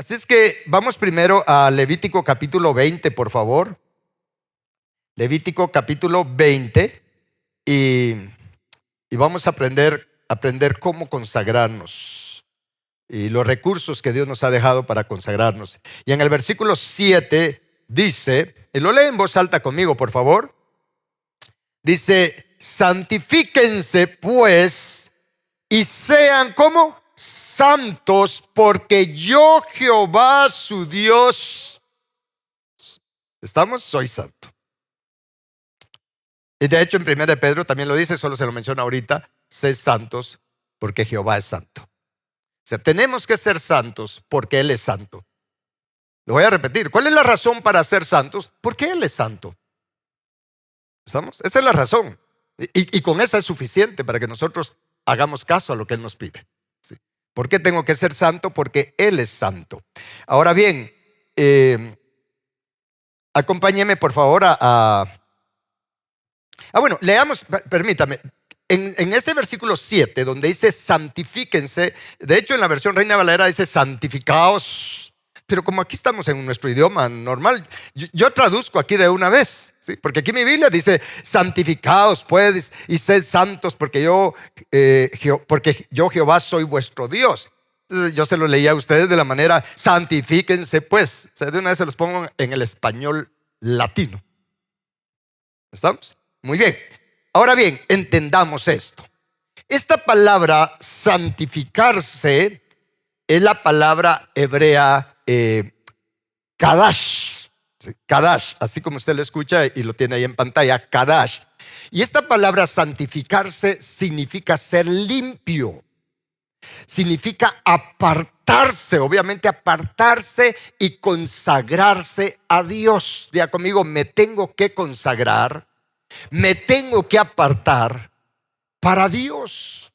Así es que vamos primero a Levítico capítulo 20, por favor. Levítico capítulo 20 y, y vamos a aprender cómo consagrarnos y los recursos que Dios nos ha dejado para consagrarnos. Y en el versículo 7 dice, y lo lee en voz alta conmigo, por favor. Dice, santifíquense pues y sean como santos, porque yo Jehová su Dios, ¿estamos? Soy santo. Y de hecho en 1 de Pedro también lo dice, solo se lo menciona ahorita, sed santos porque Jehová es santo. O sea, tenemos que ser santos porque Él es santo. Lo voy a repetir. ¿Cuál es la razón para ser santos? Porque Él es santo. ¿Estamos? Esa es la razón. Y con esa es suficiente para que nosotros hagamos caso a lo que Él nos pide. ¿Sí? ¿Por qué tengo que ser santo? Porque Él es santo. Ahora bien, acompáñeme por favor bueno, leamos, permítame. En ese versículo 7, donde dice santifíquense, de hecho en la versión Reina Valera dice santificaos, pero como aquí estamos en nuestro idioma normal, yo traduzco aquí de una vez, ¿sí? Porque aquí mi Biblia dice santificaos pues y sed santos porque yo Jehová soy vuestro Dios. Entonces, yo se lo leía a ustedes de la manera santifíquense pues, o sea, de una vez se los pongo en el español latino. ¿Estamos? Muy bien. Ahora bien, entendamos esto. Esta palabra santificarse es la palabra hebrea kadash. Kadash, así como usted lo escucha y lo tiene ahí en pantalla, kadash. Y esta palabra santificarse significa ser limpio. Significa apartarse, obviamente apartarse y consagrarse a Dios. Diga conmigo, me tengo que consagrar, me tengo que apartar para Dios.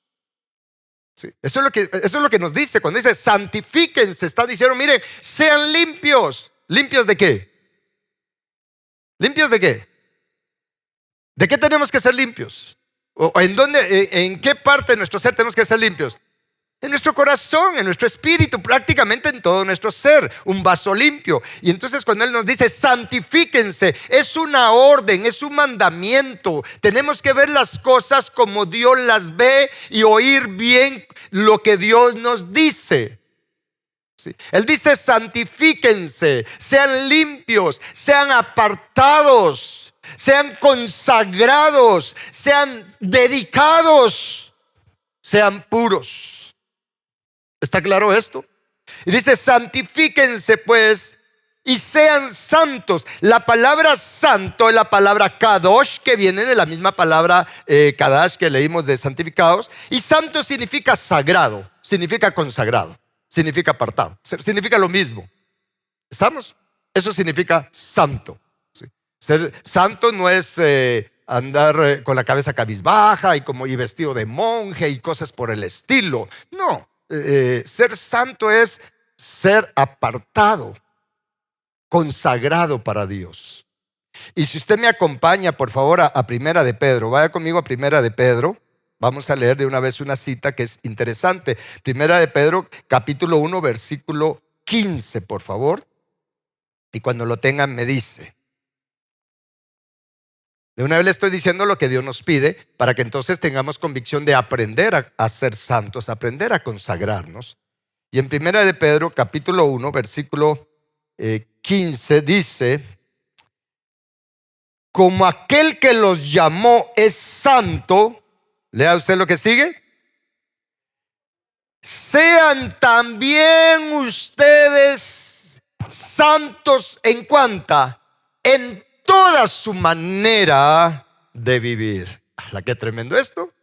Sí, eso es lo que nos dice cuando dice santifíquense. Está diciendo, miren, sean limpios. ¿Limpios de qué? ¿Limpios de qué? ¿De qué tenemos que ser limpios? ¿O en qué parte de nuestro ser tenemos que ser limpios? En nuestro corazón, en nuestro espíritu, prácticamente en todo nuestro ser, un vaso limpio. Y entonces cuando Él nos dice santifíquense, es una orden, es un mandamiento. Tenemos que ver las cosas como Dios las ve y oír bien lo que Dios nos dice. ¿Sí? Él dice santifíquense, sean limpios, sean apartados, sean consagrados, sean dedicados, sean puros. ¿Está claro esto? Y dice santifíquense pues y sean santos. La palabra santo es la palabra kadosh, que viene de la misma palabra kadash que leímos de santificados. Y santo significa sagrado, significa consagrado, significa apartado, significa lo mismo. ¿Estamos? Eso significa santo. ¿Sí? Ser santo no es andar con la cabeza cabizbaja y vestido de monje y cosas por el estilo. No. Ser santo es ser apartado, consagrado para Dios. Y si usted me acompaña, por favor, a Primera de Pedro, vaya conmigo a Primera de Pedro. Vamos a leer de una vez una cita que es interesante. Primera de Pedro, capítulo 1, versículo 15, por favor. Y cuando lo tengan me dice. De una vez le estoy diciendo lo que Dios nos pide para que entonces tengamos convicción de aprender a ser santos, aprender a consagrarnos. Y en Primera de Pedro, capítulo 1, versículo 15, dice, como aquel que los llamó es santo, lea usted lo que sigue, sean también ustedes santos en cuanta, en toda su manera de vivir. ¿La qué tremendo esto?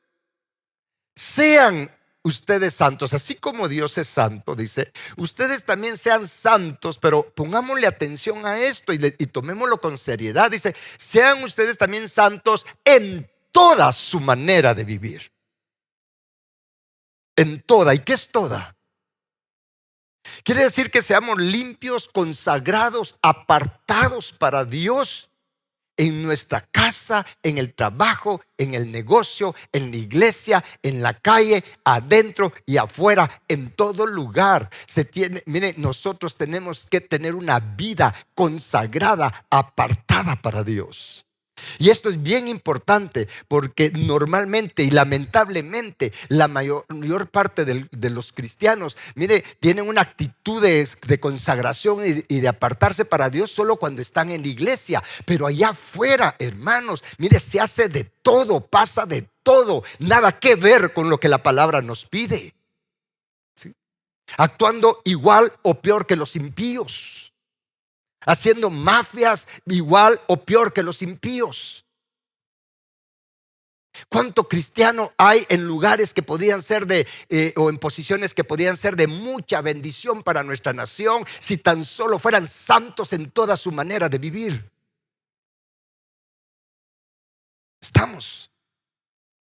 Sean ustedes santos, así como Dios es santo, dice, ustedes también sean santos, pero pongámosle atención a esto y tomémoslo con seriedad. Dice, sean ustedes también santos en toda su manera de vivir. En toda. ¿Y qué es toda? Quiere decir que seamos limpios, consagrados, apartados para Dios en nuestra casa, en el trabajo, en el negocio, en la iglesia, en la calle, adentro y afuera, en todo lugar. Mire, nosotros tenemos que tener una vida consagrada, apartada para Dios. Y esto es bien importante porque normalmente y lamentablemente la mayor parte de los cristianos, mire, tienen una actitud de consagración y de apartarse para Dios solo cuando están en la iglesia. Pero allá afuera, hermanos, mire, se hace de todo, pasa de todo, nada que ver con lo que la palabra nos pide. ¿Sí? Actuando igual o peor que los impíos, haciendo mafias igual o peor que los impíos. ¿Cuánto cristiano hay en lugares que podrían ser o en posiciones que podrían ser de mucha bendición para nuestra nación si tan solo fueran santos en toda su manera de vivir?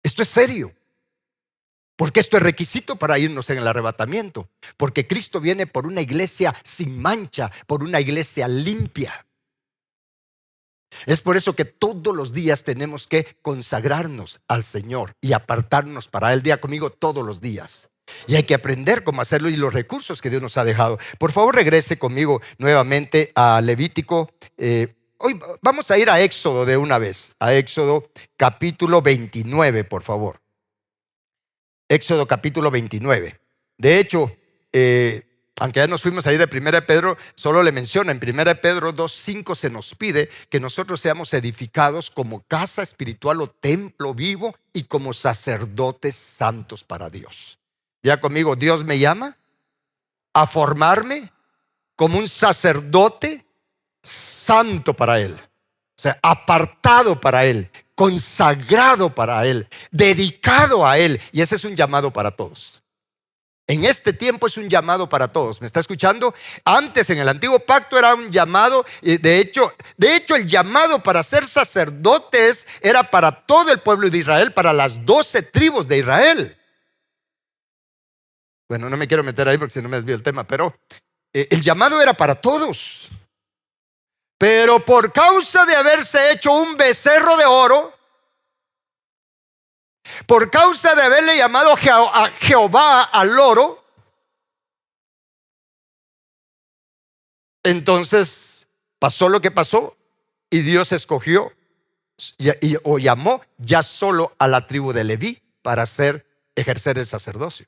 Esto es serio, porque esto es requisito para irnos en el arrebatamiento, porque Cristo viene por una iglesia sin mancha, por una iglesia limpia. Es por eso que todos los días tenemos que consagrarnos al Señor y apartarnos para Él. Diga conmigo, todos los días. Y hay que aprender cómo hacerlo y los recursos que Dios nos ha dejado. Por favor, regrese conmigo nuevamente a Levítico. Hoy vamos a ir a Éxodo de una vez. A Éxodo capítulo 29, por favor. Éxodo capítulo 29. De hecho, aunque ya nos fuimos ahí de 1 Pedro, solo le menciona en 1 Pedro 2:5 se nos pide que nosotros seamos edificados como casa espiritual o templo vivo y como sacerdotes santos para Dios. Ya conmigo, Dios me llama a formarme como un sacerdote santo para Él. O sea, apartado para Él, consagrado para Él, dedicado a Él. Y ese es un llamado para todos. En este tiempo es un llamado para todos. ¿Me está escuchando? Antes, en el antiguo pacto, era un llamado. De hecho, el llamado para ser sacerdotes era para todo el pueblo de Israel, para las 12 tribus de Israel. Bueno, no me quiero meter ahí porque si no me desvío el tema, pero el llamado era para todos. Pero por causa de haberse hecho un becerro de oro, por causa de haberle llamado a Jehová al oro, entonces pasó lo que pasó y Dios escogió o llamó ya solo a la tribu de Leví para ejercer el sacerdocio.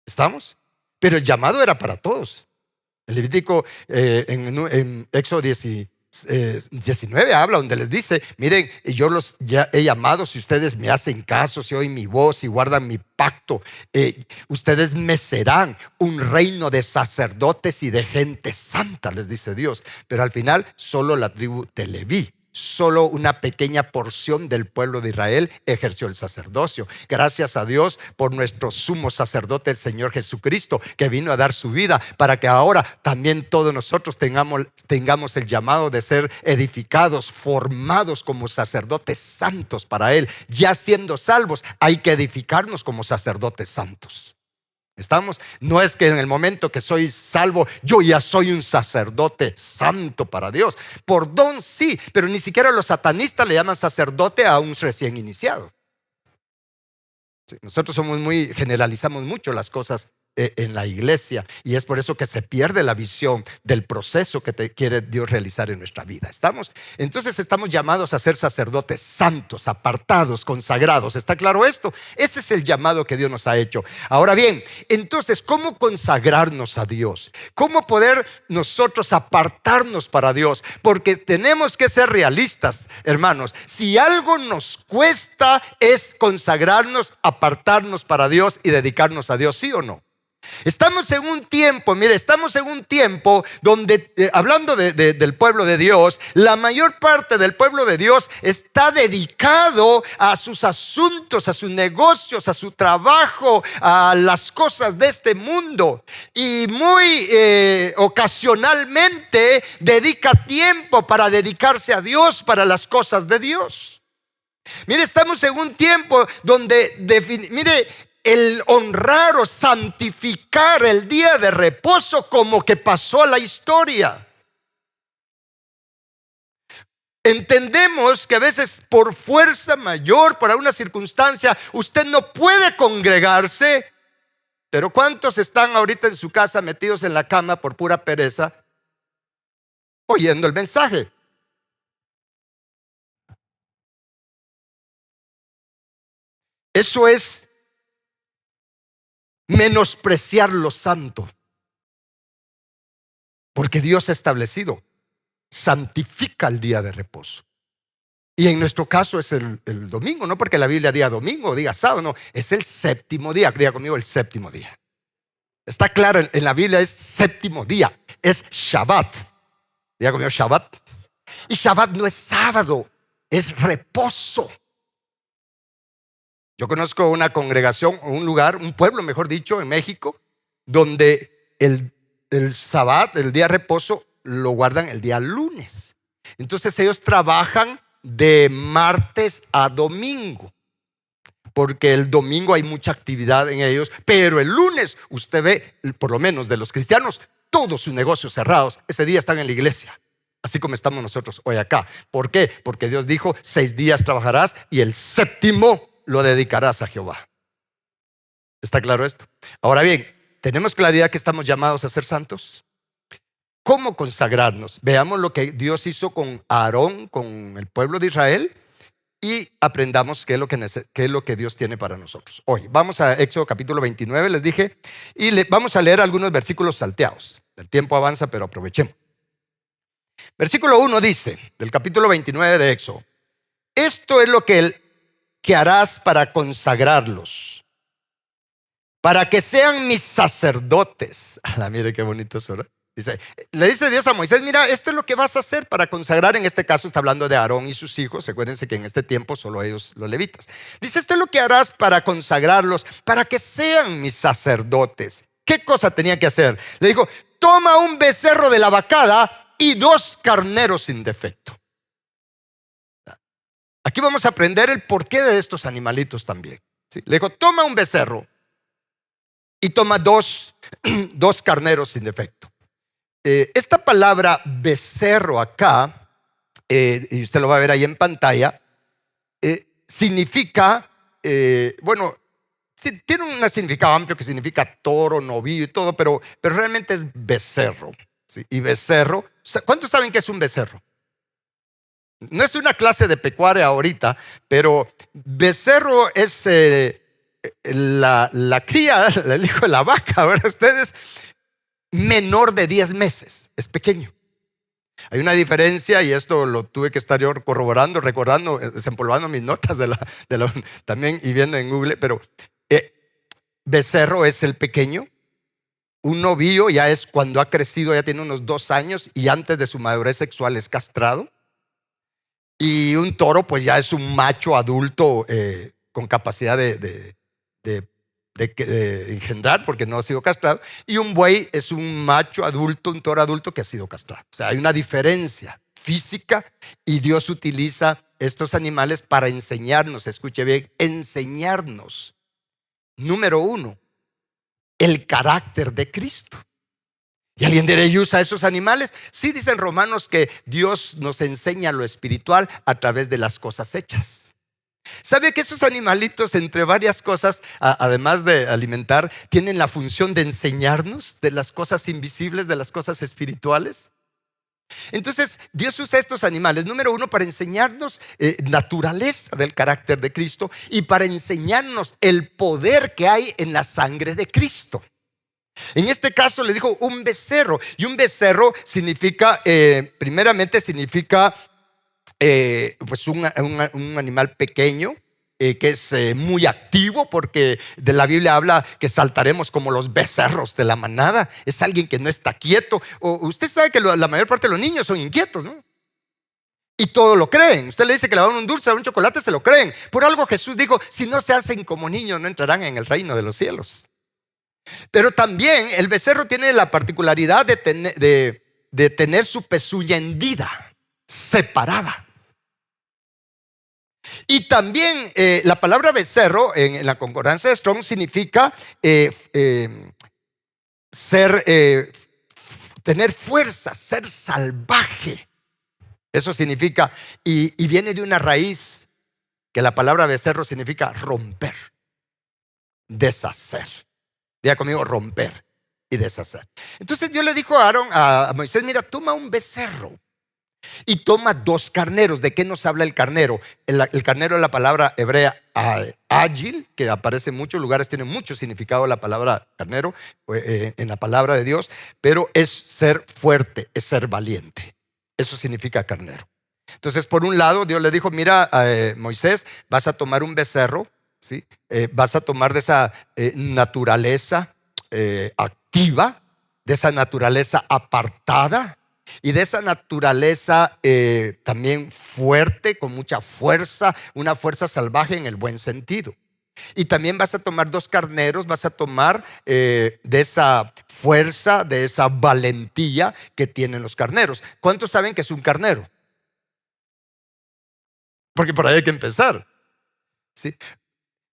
¿Estamos? Pero el llamado era para todos. El Levítico en Éxodo 19 habla donde les dice: miren, yo los ya he llamado, si ustedes me hacen caso, si oyen mi voz y guardan mi pacto, ustedes me serán un reino de sacerdotes y de gente santa, les dice Dios. Pero al final solo la tribu de Leví, solo una pequeña porción del pueblo de Israel ejerció el sacerdocio. Gracias a Dios por nuestro sumo sacerdote, el Señor Jesucristo, que vino a dar su vida para que ahora también todos nosotros tengamos el llamado de ser edificados, formados como sacerdotes santos para Él. Ya siendo salvos, hay que edificarnos como sacerdotes santos. ¿Estamos? No es que en el momento que soy salvo yo ya soy un sacerdote santo para Dios. Por don sí, pero ni siquiera los satanistas le llaman sacerdote a un recién iniciado. Sí, nosotros generalizamos mucho las cosas en la iglesia, y es por eso que se pierde la visión del proceso que quiere Dios realizar en nuestra vida. ¿Estamos? Entonces estamos llamados a ser sacerdotes santos, apartados, consagrados. ¿Está claro esto? Ese es el llamado que Dios nos ha hecho. Ahora bien, entonces, ¿cómo consagrarnos a Dios? ¿Cómo poder nosotros apartarnos para Dios? Porque tenemos que ser realistas, hermanos. Si algo nos cuesta es consagrarnos, apartarnos para Dios y dedicarnos a Dios, ¿sí o no? Estamos en un tiempo, donde, hablando del pueblo de Dios, la mayor parte del pueblo de Dios está dedicado a sus asuntos, a sus negocios, a su trabajo, a las cosas de este mundo. Y muy ocasionalmente dedica tiempo para dedicarse a Dios, para las cosas de Dios. Mire, estamos en un tiempo donde, el honrar o santificar el día de reposo como que pasó a la historia. Entendemos que a veces por fuerza mayor, por alguna circunstancia, usted no puede congregarse. Pero ¿cuántos están ahorita en su casa metidos en la cama por pura pereza, oyendo el mensaje? Eso es menospreciar lo santo, porque Dios ha establecido, santifica el día de reposo. Y en nuestro caso es el domingo, no porque la Biblia diga domingo o diga sábado, no, es el séptimo día. Diga conmigo, el séptimo día. Está claro, en la Biblia es séptimo día, es Shabbat. Diga conmigo, Shabbat. Y Shabbat no es sábado, es reposo. Yo conozco una congregación, un lugar, un pueblo, mejor dicho, en México, donde el Shabbat, el día de reposo, lo guardan el día lunes. Entonces ellos trabajan de martes a domingo, porque el domingo hay mucha actividad en ellos, pero el lunes usted ve, por lo menos de los cristianos, todos sus negocios cerrados. Ese día están en la iglesia, así como estamos nosotros hoy acá. ¿Por qué? Porque Dios dijo, 6 días trabajarás y el séptimo lo dedicarás a Jehová. ¿Está claro esto? Ahora bien, ¿tenemos claridad que estamos llamados a ser santos? ¿Cómo consagrarnos? Veamos lo que Dios hizo con Aarón, con el pueblo de Israel, y aprendamos qué es lo que Dios tiene para nosotros. Hoy vamos a Éxodo capítulo 29, les dije, y vamos a leer algunos versículos salteados. El tiempo avanza, pero aprovechemos. Versículo 1 dice, del capítulo 29 de Éxodo: esto es lo que harás para consagrarlos, para que sean mis sacerdotes. Mire qué bonito eso, ¿no? Le dice Dios a Moisés, mira, esto es lo que vas a hacer para consagrar. En este caso está hablando de Aarón y sus hijos. Recuérdense que en este tiempo solo ellos, los levitas. Dice, esto es lo que harás para consagrarlos, para que sean mis sacerdotes. ¿Qué cosa tenía que hacer? Le dijo, toma un becerro de la vacada y 2 carneros sin defecto. Aquí vamos a aprender el porqué de estos animalitos también. ¿Sí? Le dijo, toma un becerro y toma dos carneros sin defecto. Esta palabra becerro acá, y usted lo va a ver ahí en pantalla, significa, bueno, sí, tiene un significado amplio que significa toro, novillo y todo, pero realmente es becerro. ¿Sí? Y becerro, ¿cuántos saben qué es un becerro? No es una clase de pecuaria ahorita, pero becerro es la cría, el hijo de la vaca. Ahora ustedes, menor de 10 meses, es pequeño. Hay una diferencia, y esto lo tuve que estar yo corroborando, recordando, desempolvando mis notas también y viendo en Google, pero becerro es el pequeño. Un novillo ya es cuando ha crecido, ya tiene unos 2 años y antes de su madurez sexual es castrado. Y un toro pues ya es un macho adulto con capacidad de engendrar, porque no ha sido castrado. Y un buey es un macho adulto, un toro adulto que ha sido castrado. O sea, hay una diferencia física, y Dios utiliza estos animales para enseñarnos. Escuche bien, enseñarnos, número 1, el carácter de Cristo. ¿Y alguien dirá, y usa esos animales? Sí, dicen Romanos que Dios nos enseña lo espiritual a través de las cosas hechas. ¿Sabe que esos animalitos, entre varias cosas, además de alimentar, tienen la función de enseñarnos de las cosas invisibles, de las cosas espirituales? Entonces Dios usa estos animales, número 1, para enseñarnos naturaleza del carácter de Cristo, y para enseñarnos el poder que hay en la sangre de Cristo. En este caso les dijo un becerro, y un becerro significa, primeramente significa pues un animal pequeño, que es muy activo, porque de la Biblia habla que saltaremos como los becerros de la manada. Es alguien que no está quieto. Usted sabe que la mayor parte de los niños son inquietos, ¿no? Y todo lo creen. Usted le dice que le dan un dulce, un chocolate, se lo creen. Por algo Jesús dijo, si no se hacen como niños, no entrarán en el reino de los cielos. Pero también el becerro tiene la particularidad de tener su pezuña hendida, separada. Y también la palabra becerro en la concordancia de Strong significa tener fuerza, ser salvaje. Eso significa, y viene de una raíz que la palabra becerro significa romper, deshacer. Diga conmigo, romper y deshacer. Entonces Dios le dijo a Aarón, a Moisés, mira, toma un becerro y toma 2 carneros. ¿De qué nos habla el carnero? El carnero es la palabra hebrea ágil, que aparece en muchos lugares, tiene mucho significado la palabra carnero en la palabra de Dios, pero es ser fuerte, es ser valiente. Eso significa carnero. Entonces, por un lado, Dios le dijo, mira, Moisés, vas a tomar un becerro, ¿sí? Vas a tomar de esa naturaleza activa, de esa naturaleza apartada y de esa naturaleza también fuerte, con mucha fuerza, una fuerza salvaje en el buen sentido. Y también vas a tomar 2 carneros, vas a tomar de esa fuerza, de esa valentía que tienen los carneros. ¿Cuántos saben que es un carnero? Porque por ahí hay que empezar, ¿sí?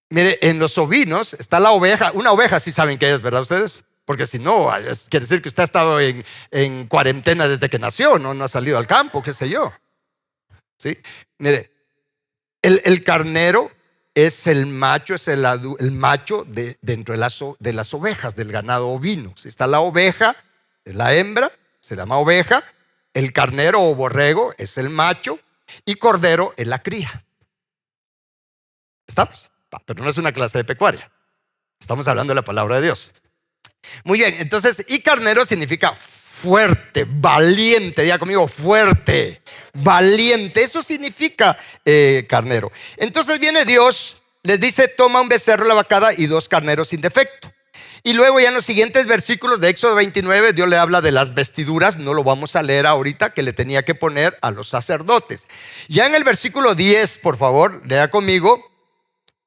Mire, en los ovinos está la oveja. Una oveja sí saben qué es, ¿verdad ustedes? Porque si no, quiere decir que usted ha estado en cuarentena desde que nació, no ha salido al campo, qué sé yo, ¿sí? Mire, el carnero es el macho, es el macho dentro de las ovejas, del ganado ovino. Si está la oveja, es la hembra, se llama oveja. El carnero o borrego es el macho y cordero es la cría. ¿Estamos? Pero no es una clase de pecuaria. Estamos hablando de la palabra de Dios. Muy bien, entonces, y carnero significa fuerte, valiente. Diga conmigo, fuerte, valiente. Eso significa carnero. Entonces viene Dios, les dice, toma un becerro la vacada y 2 carneros sin defecto. Y luego ya en los siguientes versículos de Éxodo 29, Dios le habla de las vestiduras. No lo vamos a leer ahorita, que le tenía que poner a los sacerdotes. Ya en el versículo 10, por favor, lea conmigo.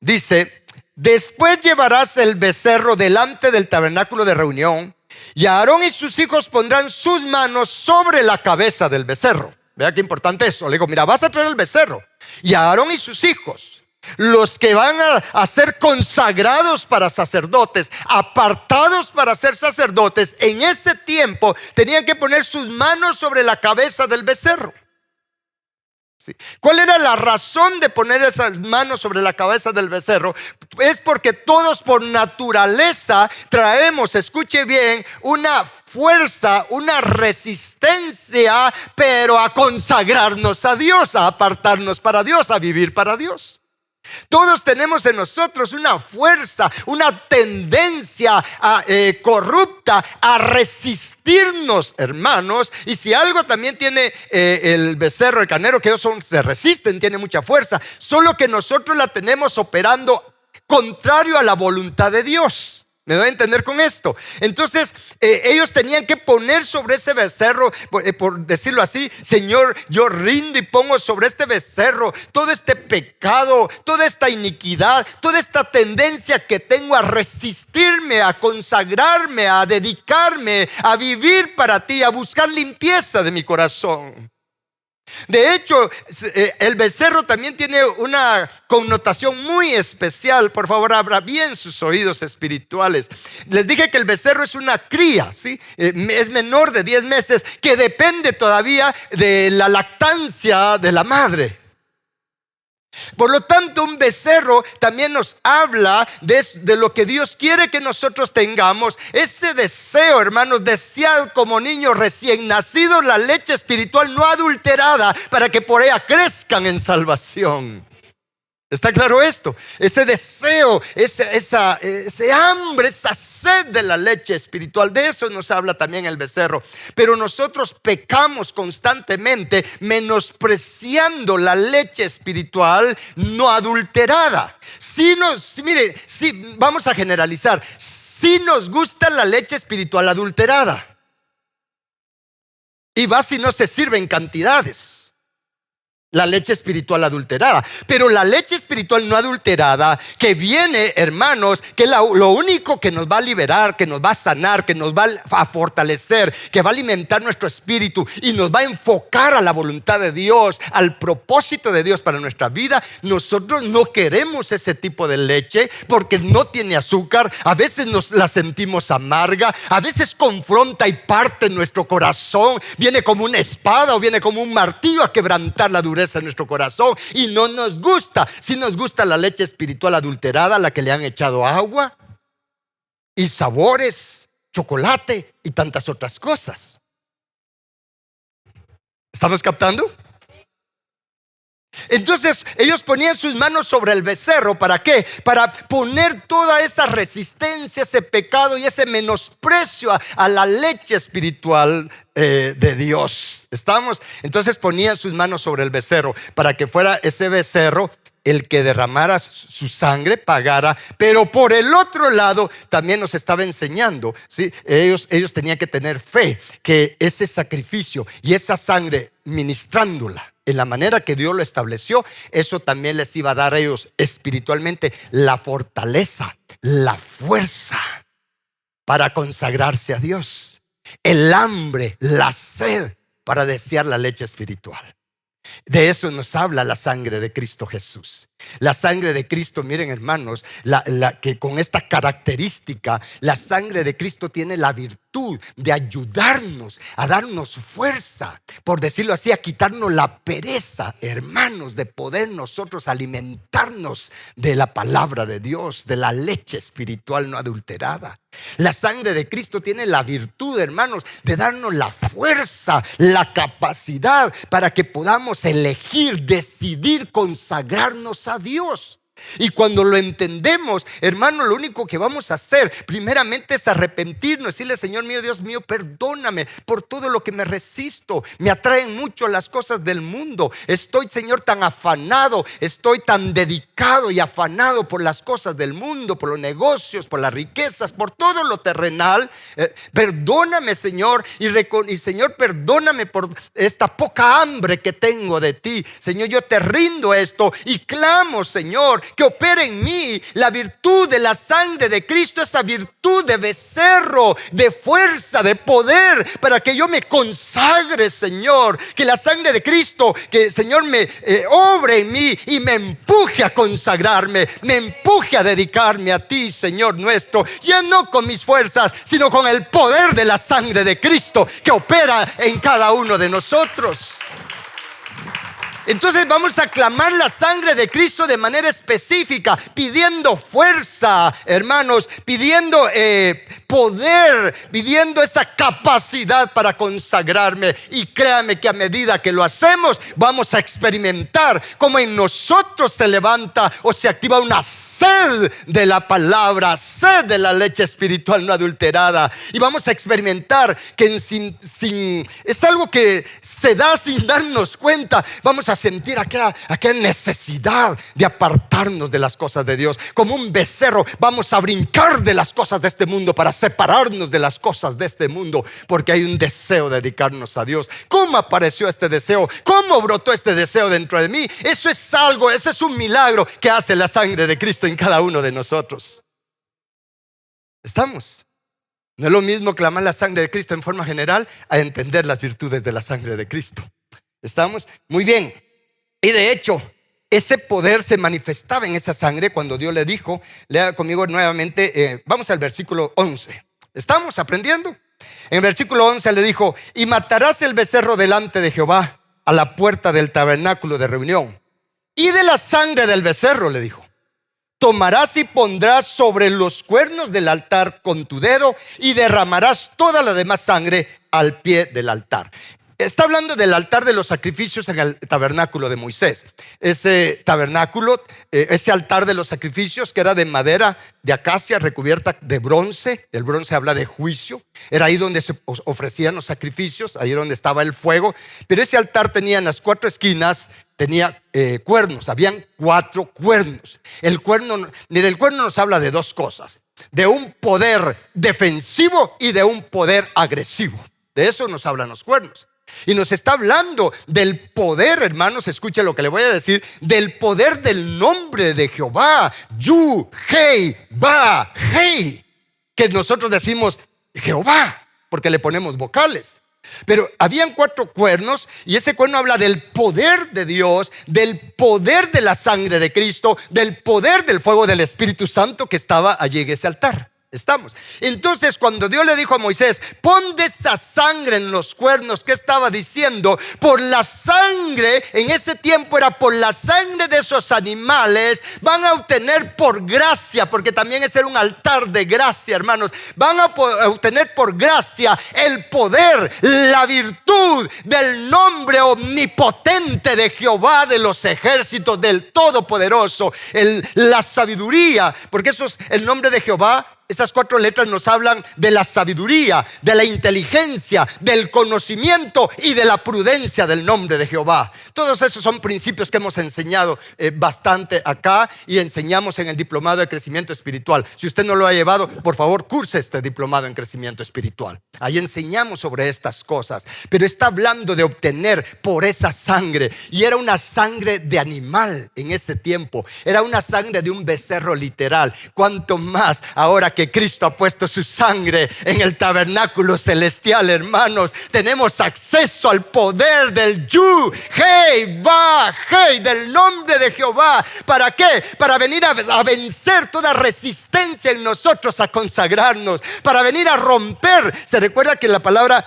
Dice, después llevarás el becerro delante del tabernáculo de reunión y Aarón y sus hijos pondrán sus manos sobre la cabeza del becerro. Vea qué importante eso. Le digo, mira, vas a traer el becerro y Aarón y sus hijos, los que van a ser consagrados para sacerdotes, apartados para ser sacerdotes, en ese tiempo tenían que poner sus manos sobre la cabeza del becerro. ¿Sí? ¿Cuál era la razón de poner esas manos sobre la cabeza del becerro? Es porque todos por naturaleza traemos, escuche bien, una fuerza, una resistencia, pero a consagrarnos a Dios, a apartarnos para Dios, a vivir para Dios. Todos tenemos en nosotros una fuerza, una tendencia corrupta a resistirnos, hermanos. Y si algo también tiene el becerro, el carnero, que ellos se resisten, tiene mucha fuerza, solo que nosotros la tenemos operando contrario a la voluntad de Dios. ¿Me doy a entender con esto? Entonces ellos tenían que poner sobre ese becerro, por decirlo así, Señor, yo rindo y pongo sobre este becerro todo este pecado, toda esta iniquidad, toda esta tendencia que tengo a resistirme, a consagrarme, a dedicarme, a vivir para ti, a buscar limpieza de mi corazón. De hecho, el becerro también tiene una connotación muy especial. Por favor, abra bien sus oídos espirituales. Les dije que el becerro es una cría, ¿sí? Es menor de 10 meses, que depende todavía de la lactancia de la madre. Por lo tanto, un becerro también nos habla de lo que Dios quiere que nosotros tengamos. Ese deseo, hermanos, desear como niños recién nacidos la leche espiritual no adulterada, para que por ella crezcan en salvación. ¿Está claro esto? Ese deseo, ese hambre, esa sed de la leche espiritual, de eso nos habla también el becerro. Pero nosotros pecamos constantemente menospreciando la leche espiritual no adulterada. Mire, vamos a generalizar. Si nos gusta la leche espiritual adulterada, y va si no se sirve en cantidades. la leche espiritual adulterada. Pero la leche espiritual no adulterada, que viene, hermanos, que es lo único que nos va a liberar, que nos va a sanar, que nos va a fortalecer, que va a alimentar nuestro espíritu y nos va a enfocar a la voluntad de Dios, al propósito de Dios para nuestra vida. Nosotros no queremos ese tipo de leche porque no tiene azúcar. A veces nos la sentimos amarga, a veces confronta y parte nuestro corazón. Viene como una espada o viene como un martillo a quebrantar la dureza en nuestro corazón y no nos gusta. Si nos gusta la leche espiritual adulterada, la que le han echado agua y sabores, chocolate y tantas otras cosas. ¿Estamos captando? Entonces ellos ponían sus manos sobre el becerro. ¿Para qué? Para poner toda esa resistencia, ese pecado y ese menosprecio a la leche espiritual de Dios. ¿Estamos? Entonces ponían sus manos sobre el becerro para que fuera ese becerro el que derramara su sangre, pagara. Pero por el otro lado también nos estaba enseñando, ¿sí? Ellos tenían que tener fe que ese sacrificio y esa sangre, ministrándola en la manera que Dios lo estableció, eso también les iba a dar a ellos espiritualmente la fortaleza, la fuerza para consagrarse a Dios, el hambre, la sed para desear la leche espiritual. De eso nos habla la sangre de Cristo Jesús. La sangre de Cristo, miren hermanos, que con esta característica, la sangre de Cristo tiene la virtud de ayudarnos, a darnos fuerza, por decirlo así, a quitarnos la pereza, hermanos, de poder nosotros alimentarnos de la palabra de Dios, de la leche espiritual no adulterada. La sangre de Cristo tiene la virtud, hermanos, de darnos la fuerza, la capacidad para que podamos elegir, decidir consagrarnos a Dios. Y cuando lo entendemos, hermano, lo único que vamos a hacer primeramente es arrepentirnos, decirle: Señor mío, Dios mío, perdóname por todo lo que me resisto. Me atraen mucho las cosas del mundo. Estoy, Señor, tan afanado, estoy tan dedicado y afanado por las cosas del mundo, por los negocios, por las riquezas, por todo lo terrenal. Perdóname, Señor, y Señor, perdóname por esta poca hambre que tengo de ti. Señor, yo te rindo esto y clamo, Señor, que opere en mí la virtud de la sangre de Cristo, esa virtud de becerro, de fuerza, de poder, para que yo me consagre, Señor. Que la sangre de Cristo, que Señor me obre en mí y me empuje a consagrarme, me empuje a dedicarme a ti, Señor nuestro, ya no con mis fuerzas, sino con el poder de la sangre de Cristo que opera en cada uno de nosotros. Entonces vamos a clamar la sangre de Cristo de manera específica, pidiendo fuerza, hermanos, pidiendo poder, pidiendo esa capacidad para consagrarme. Y créame que a medida que lo hacemos, vamos a experimentar cómo en nosotros se levanta o se activa una sed de la palabra, sed de la leche espiritual no adulterada. Y vamos a experimentar que es algo que se da sin darnos cuenta. Vamos a sentir aquella necesidad de apartarnos de las cosas de Dios. Como un becerro vamos a brincar de las cosas de este mundo para separarnos de las cosas de este mundo, porque hay un deseo de dedicarnos a Dios. ¿Cómo apareció este deseo? ¿Cómo brotó este deseo dentro de mí? Eso es algo, ese es un milagro que hace la sangre de Cristo en cada uno de nosotros. ¿Estamos? No es lo mismo clamar la sangre de Cristo en forma general a entender las virtudes de la sangre de Cristo. ¿Estamos? Muy bien. Y de hecho, ese poder se manifestaba en esa sangre cuando Dios le dijo, lea conmigo nuevamente, vamos al versículo 11. ¿Estamos aprendiendo? En el versículo 11 le dijo: y matarás el becerro delante de Jehová a la puerta del tabernáculo de reunión. Y de la sangre del becerro, le dijo, tomarás y pondrás sobre los cuernos del altar con tu dedo y derramarás toda la demás sangre al pie del altar. Está hablando del altar de los sacrificios en el tabernáculo de Moisés. Ese tabernáculo, ese altar de los sacrificios, que era de madera de acacia recubierta de bronce. El bronce habla de juicio. Era ahí donde se ofrecían los sacrificios, ahí donde estaba el fuego. Pero ese altar tenía en las 4 esquinas, tenía cuernos. Habían 4 cuernos. El cuerno nos habla de 2 cosas: de un poder defensivo y de un poder agresivo. De eso nos hablan los cuernos. Y nos está hablando del poder, hermanos, escuchen lo que le voy a decir, del poder del nombre de Jehová, Yu, Hei, Ba, Hei, que nosotros decimos Jehová, porque le ponemos vocales. Pero habían 4 cuernos y ese cuerno habla del poder de Dios, del poder de la sangre de Cristo, del poder del fuego del Espíritu Santo que estaba allí en ese altar. Estamos. Entonces, cuando Dios le dijo a Moisés, pon de esa sangre en los cuernos, ¿qué estaba diciendo? Por la sangre, en ese tiempo era por la sangre de esos animales, van a obtener por gracia, porque también es un altar de gracia, hermanos. Van a obtener por gracia el poder, la virtud del nombre omnipotente de Jehová de los ejércitos, del Todopoderoso, la sabiduría, porque eso es el nombre de Jehová. Esas 4 letras nos hablan de la sabiduría, de la inteligencia, del conocimiento y de la prudencia del nombre de Jehová. Todos esos son principios que hemos enseñado bastante acá y enseñamos en el diplomado de crecimiento espiritual. Si usted no lo ha llevado, por favor, curse este diplomado en crecimiento espiritual. Ahí enseñamos sobre estas cosas. Pero está hablando de obtener por esa sangre. Y era una sangre de animal en ese tiempo. Era una sangre de un becerro literal. Cuanto más ahora que Cristo ha puesto su sangre en el tabernáculo celestial, hermanos, tenemos acceso al poder del Yu, Hei, Va, Hei, del nombre de Jehová. ¿Para qué? Para venir a vencer toda resistencia en nosotros, a consagrarnos, para venir a romper. Se recuerda que la palabra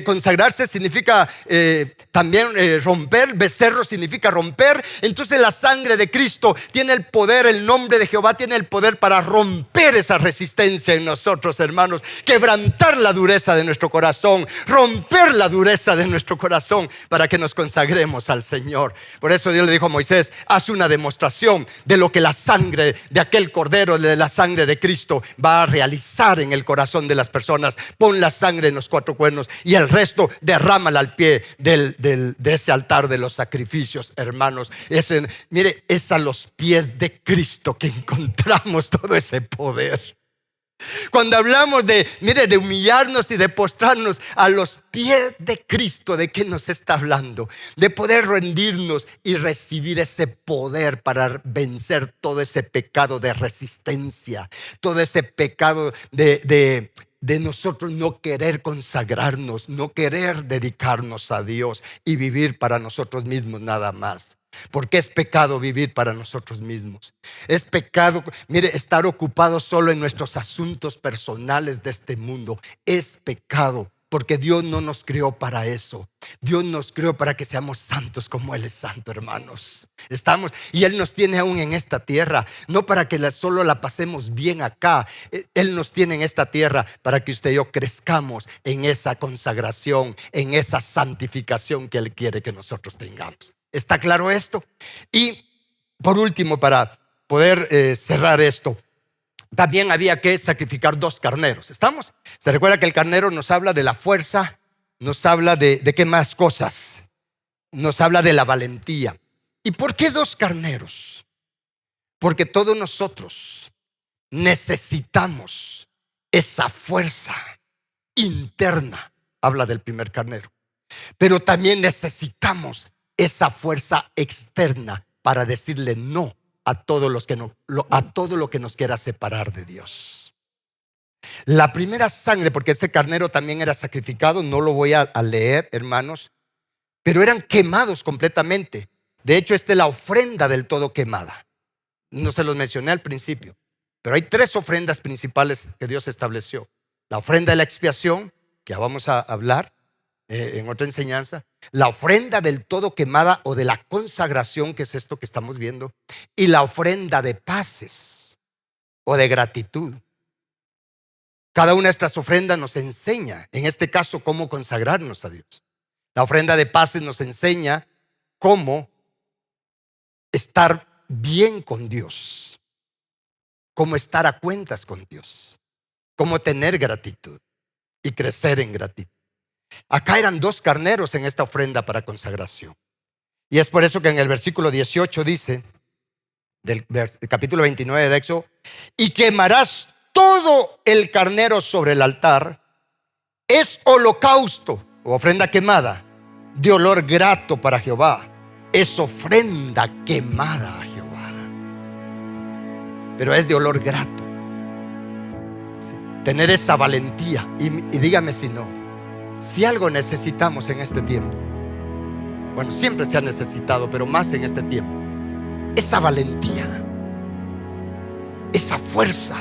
consagrarse significa también romper, becerro significa romper. Entonces la sangre de Cristo tiene el poder, el nombre de Jehová tiene el poder para romper esa resistencia en nosotros, hermanos, quebrantar la dureza de nuestro corazón, romper la dureza de nuestro corazón para que nos consagremos al Señor. Por eso Dios le dijo a Moisés, haz una demostración de lo que la sangre de aquel cordero, de la sangre de Cristo va a realizar en el corazón de las personas. Pon la sangre en los 4 cuernos y el resto derrámala al pie de ese altar de los sacrificios, hermanos. Mire, es a los pies de Cristo que encontramos todo ese poder. Cuando hablamos de humillarnos y de postrarnos a los pies de Cristo, ¿de qué nos está hablando? De poder rendirnos y recibir ese poder para vencer todo ese pecado de resistencia, todo ese pecado de nosotros no querer consagrarnos, no querer dedicarnos a Dios y vivir para nosotros mismos nada más. Porque es pecado vivir para nosotros mismos. Es pecado, estar ocupados solo en nuestros asuntos personales de este mundo. Es pecado, porque Dios no nos creó para eso. Dios nos creó para que seamos santos como Él es santo, hermanos. Y Él nos tiene aún en esta tierra, no para que solo la pasemos bien acá. Él nos tiene en esta tierra para que usted y yo crezcamos en esa consagración, en esa santificación que Él quiere que nosotros tengamos. ¿Está claro esto? Y por último, para poder cerrar esto, también había que sacrificar 2 carneros. ¿Estamos? Se recuerda que el carnero nos habla de la fuerza, nos habla de qué más cosas, nos habla de la valentía. ¿Y por qué 2 carneros? Porque todos nosotros necesitamos esa fuerza interna, habla del primer carnero, pero también necesitamos esa fuerza externa para decirle no a todo lo que nos quiera separar de Dios. La primera sangre, porque ese carnero también era sacrificado, no lo voy a leer, hermanos, pero eran quemados completamente. De hecho, esta es la ofrenda del todo quemada. No se los mencioné al principio, pero hay 3 ofrendas principales que Dios estableció. La ofrenda de la expiación, que ya vamos a hablar en otra enseñanza, la ofrenda del todo quemada o de la consagración, que es esto que estamos viendo, y la ofrenda de paces o de gratitud. Cada una de estas ofrendas nos enseña, en este caso, cómo consagrarnos a Dios. La ofrenda de paces nos enseña cómo estar bien con Dios, cómo estar a cuentas con Dios, cómo tener gratitud y crecer en gratitud. Acá eran 2 carneros en esta ofrenda para consagración. Y es por eso que en el versículo 18 dice, del capítulo 29 de Éxodo, y quemarás todo el carnero sobre el altar, es holocausto o ofrenda quemada de olor grato para Jehová. Es ofrenda quemada a Jehová, pero es de olor grato. Sí. Tener esa valentía. Y dígame si no, si algo necesitamos en este tiempo, bueno, siempre se ha necesitado, pero más en este tiempo, esa valentía, esa fuerza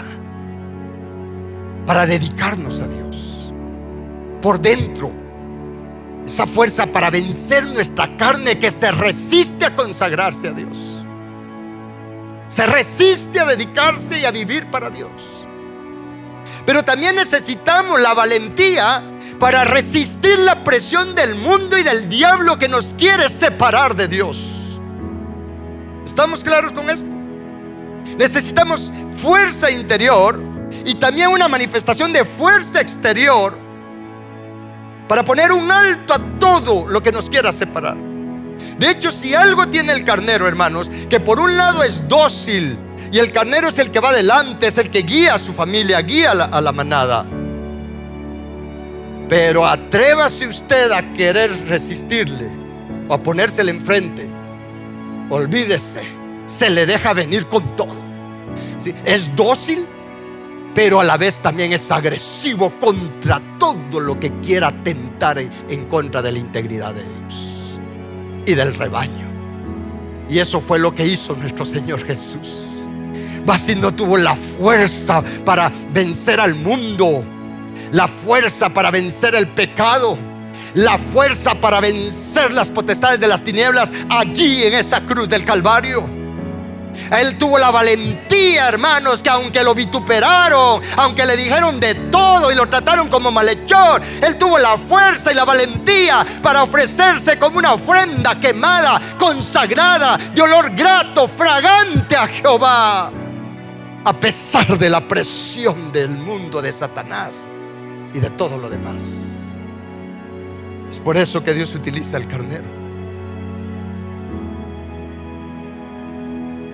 para dedicarnos a Dios por dentro, esa fuerza para vencer nuestra carne que se resiste a consagrarse a Dios, se resiste a dedicarse y a vivir para Dios. Pero también necesitamos la valentía para resistir la presión del mundo y del diablo que nos quiere separar de Dios. ¿Estamos claros con esto? Necesitamos fuerza interior y también una manifestación de fuerza exterior para poner un alto a todo lo que nos quiera separar. De hecho, si algo tiene el carnero, hermanos, que por un lado es dócil, y el carnero es el que va adelante, es el que guía a su familia, guía a la manada. Pero atrévase usted a querer resistirle o a ponérsele enfrente, olvídese, se le deja venir con todo. ¿Sí? Es dócil, pero a la vez también es agresivo contra todo lo que quiera atentar en contra de la integridad de Dios y del rebaño. Y eso fue lo que hizo nuestro Señor Jesús. Mas si no tuvo la fuerza para vencer al mundo, la fuerza para vencer el pecado, la fuerza para vencer las potestades de las tinieblas allí en esa cruz del Calvario. Él tuvo la valentía, hermanos, que aunque lo vituperaron, aunque le dijeron de todo y lo trataron como malhechor, Él tuvo la fuerza y la valentía para ofrecerse como una ofrenda quemada, consagrada, de olor grato, fragante a Jehová, a pesar de la presión del mundo, de Satanás y de todo lo demás. Es por eso que Dios utiliza el carnero.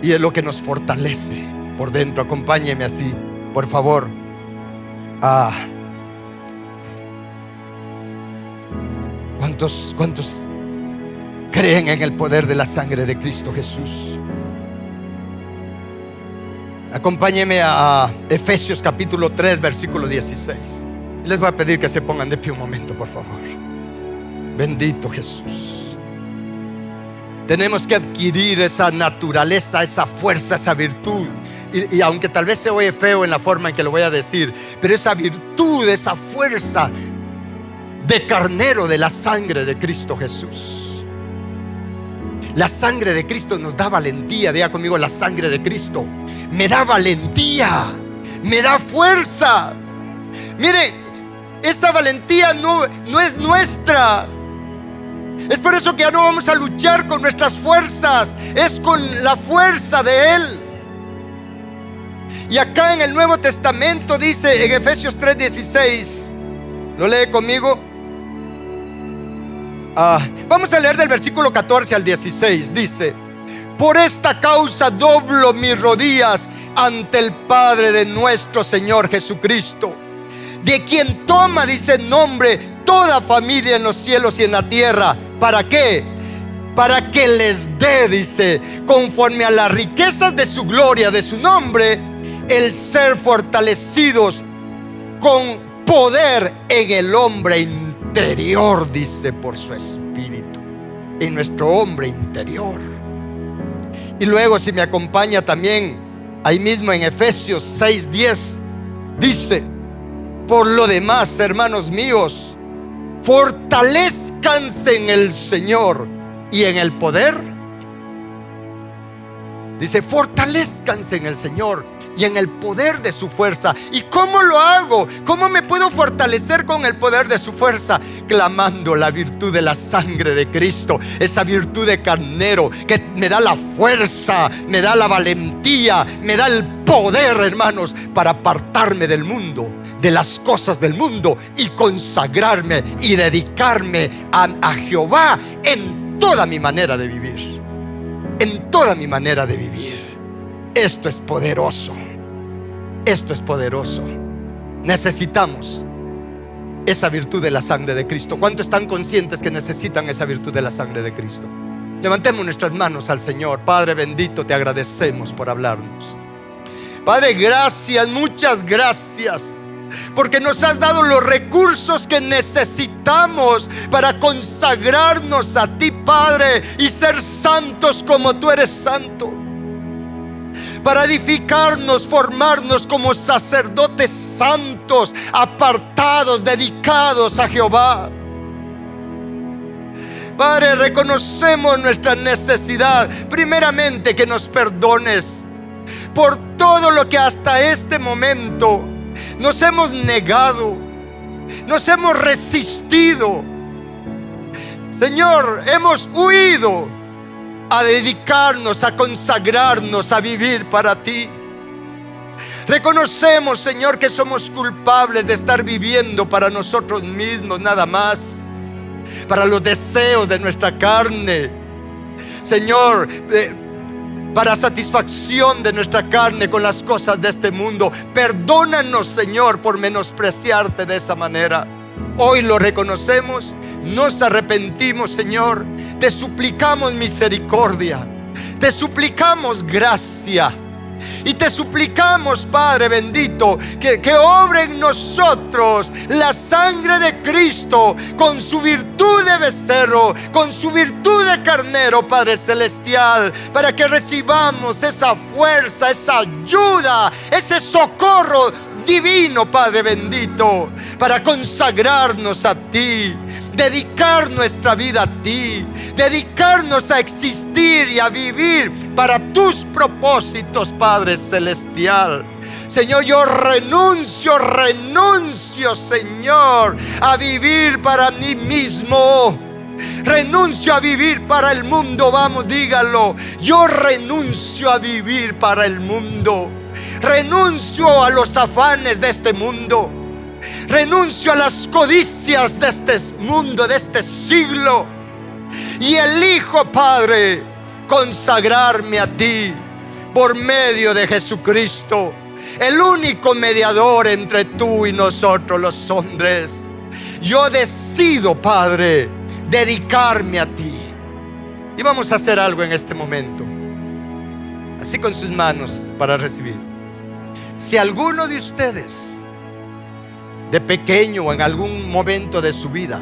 Y es lo que nos fortalece por dentro. Acompáñeme así, por favor. ¿Cuántos creen en el poder de la sangre de Cristo Jesús? Acompáñeme a Efesios capítulo 3, versículo 16. Les voy a pedir que se pongan de pie un momento, por favor. Bendito Jesús. Tenemos que adquirir esa naturaleza, esa fuerza, esa virtud. Y aunque tal vez se oye feo en la forma en que lo voy a decir, pero esa virtud, esa fuerza de carnero de la sangre de Cristo Jesús. La sangre de Cristo nos da valentía. Diga conmigo: la sangre de Cristo me da valentía, me da fuerza. Mire, esa valentía no es nuestra. Es por eso que ya no vamos a luchar con nuestras fuerzas, es con la fuerza de Él. Y acá en el Nuevo Testamento dice en Efesios 3:16, ¿lo lee conmigo? Vamos a leer del versículo 14 al 16. Dice: por esta causa doblo mis rodillas ante el Padre de nuestro Señor Jesucristo, de quien toma, dice, nombre toda familia en los cielos y en la tierra. ¿Para qué? Para que les dé, dice, conforme a las riquezas de su gloria, de su nombre, el ser fortalecidos con poder en el hombre interior, dice, por su espíritu, en nuestro hombre interior. Y luego, si me acompaña también ahí mismo en Efesios 6:10, dice: por lo demás, hermanos míos, fortalezcanse en el Señor y en el poder. Dice: fortalezcanse en el Señor y en el poder de su fuerza. ¿Y cómo lo hago? ¿Cómo me puedo fortalecer con el poder de su fuerza? Clamando la virtud de la sangre de Cristo, esa virtud de carnero que me da la fuerza, me da la valentía, me da el poder, hermanos, para apartarme del mundo, de las cosas del mundo, y consagrarme y dedicarme a Jehová en toda mi manera de vivir. En toda mi manera de vivir. Esto es poderoso. Esto es poderoso. Necesitamos esa virtud de la sangre de Cristo? ¿Cuántos están conscientes que necesitan esa virtud de la sangre de Cristo? Levantemos nuestras manos al Señor. Padre bendito, te agradecemos por hablarnos. Padre, gracias, muchas gracias, porque nos has dado los recursos que necesitamos para consagrarnos a ti, Padre, y ser santos como tú eres santo, para edificarnos, formarnos como sacerdotes santos, apartados, dedicados a Jehová. Padre, reconocemos nuestra necesidad. Primeramente, que nos perdones por todo lo que hasta este momento nos hemos negado, nos hemos resistido. Señor, hemos huido a dedicarnos, a consagrarnos, a vivir para ti. Reconocemos, Señor, que somos culpables de estar viviendo para nosotros mismos nada más, para los deseos de nuestra carne, Señor, para satisfacción de nuestra carne con las cosas de este mundo. Perdónanos, Señor, por menospreciarte de esa manera. Hoy lo reconocemos, nos arrepentimos, Señor. Te suplicamos misericordia, te suplicamos gracia, y te suplicamos, Padre bendito, que obre en nosotros la sangre de Cristo, con su virtud de becerro, con su virtud de carnero, Padre celestial, para que recibamos esa fuerza, esa ayuda, ese socorro divino, Padre bendito, para consagrarnos a ti, dedicar nuestra vida a ti, dedicarnos a existir y a vivir para tus propósitos, Padre celestial. Señor, yo renuncio, Señor, a vivir para mí mismo. Renuncio a vivir para el mundo. Vamos, dígalo. Yo renuncio a vivir para el mundo. Renuncio a los afanes de este mundo. Renuncio a las codicias de este mundo, de este siglo, y elijo, Padre, consagrarme a ti por medio de Jesucristo, el único mediador entre tú y nosotros los hombres. Yo decido, Padre, dedicarme a ti. Y vamos a hacer algo en este momento, así con sus manos para recibir. Si alguno de ustedes de pequeño o en algún momento de su vida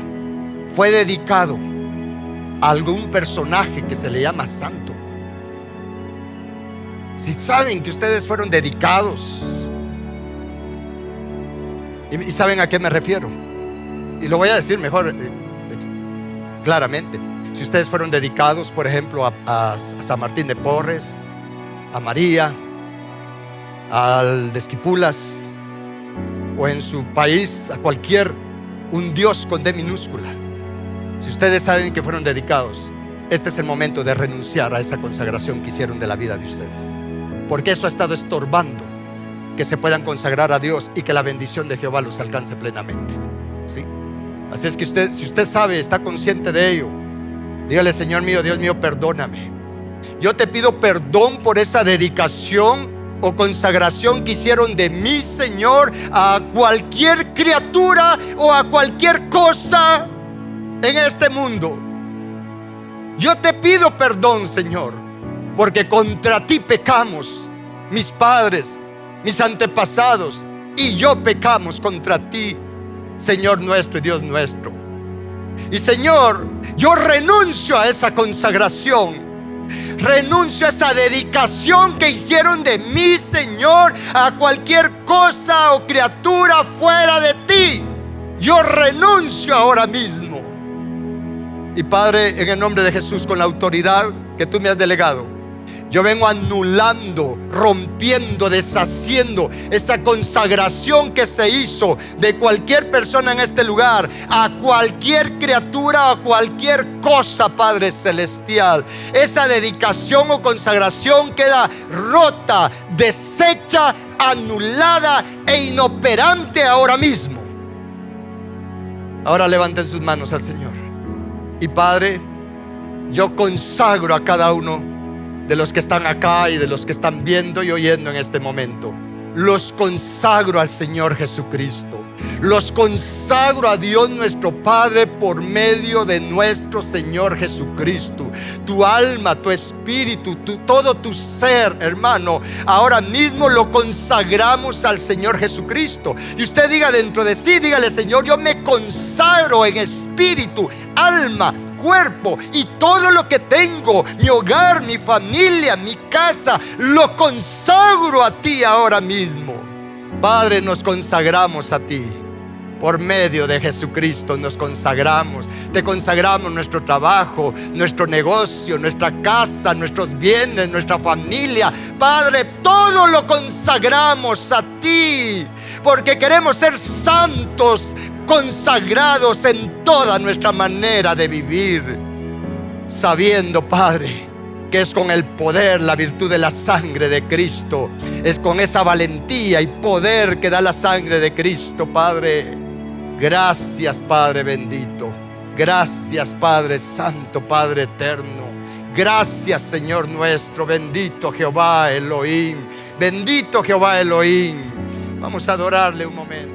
fue dedicado a algún personaje que se le llama santo, si saben que ustedes fueron dedicados, y saben a qué me refiero, y lo voy a decir mejor claramente. Si ustedes fueron dedicados, por ejemplo, a San Martín de Porres, a María, al de Esquipulas, o en su país a un Dios con D minúscula, si ustedes saben que fueron dedicados, este es el momento de renunciar a esa consagración que hicieron de la vida de ustedes, porque eso ha estado estorbando que se puedan consagrar a Dios y que la bendición de Jehová los alcance plenamente, ¿sí? Así es que si usted sabe, está consciente de ello, dígale: Señor mío, Dios mío, perdóname. Yo te pido perdón por esa dedicación o consagración que hicieron de mí, Señor, a cualquier criatura o a cualquier cosa en este mundo. Yo te pido perdón, Señor, porque contra ti pecamos, mis padres, mis antepasados y yo pecamos contra ti, Señor nuestro y Dios nuestro. Y Señor, yo renuncio a esa consagración, renuncio a esa dedicación que hicieron de mí, Señor, a cualquier cosa o criatura fuera de ti. Yo renuncio ahora mismo. Y Padre, en el nombre de Jesús, con la autoridad que tú me has delegado, yo vengo anulando, rompiendo, deshaciendo esa consagración que se hizo de cualquier persona en este lugar a cualquier criatura, a cualquier cosa, Padre celestial. Esa dedicación o consagración queda rota, deshecha, anulada e inoperante ahora mismo. Ahora levanten sus manos al Señor. Y Padre, yo consagro a cada uno de los que están acá y de los que están viendo y oyendo en este momento. Los consagro al Señor Jesucristo. los consagro a Dios nuestro Padre por medio de nuestro Señor Jesucristo. Tu alma, tu espíritu, todo tu ser, hermano, ahora mismo lo consagramos al Señor Jesucristo. Y usted diga dentro de sí, dígale: Señor, yo me consagro en espíritu, alma, cuerpo y todo lo que tengo, mi hogar, mi familia, mi casa, lo consagro a ti ahora mismo. Padre, nos consagramos a ti. Por medio de Jesucristo nos consagramos. Te consagramos nuestro trabajo, nuestro negocio, nuestra casa, nuestros bienes, nuestra familia. Padre, todo lo consagramos a ti, porque queremos ser santos, consagrados en toda nuestra manera de vivir, sabiendo, Padre, que es con el poder, la virtud de la sangre de Cristo, es con esa valentía y poder que da la sangre de Cristo, Padre. Gracias, Padre bendito. Gracias, Padre santo, Padre eterno. Gracias, Señor nuestro. Bendito Jehová Elohim. Bendito Jehová Elohim. Vamos a adorarle un momento.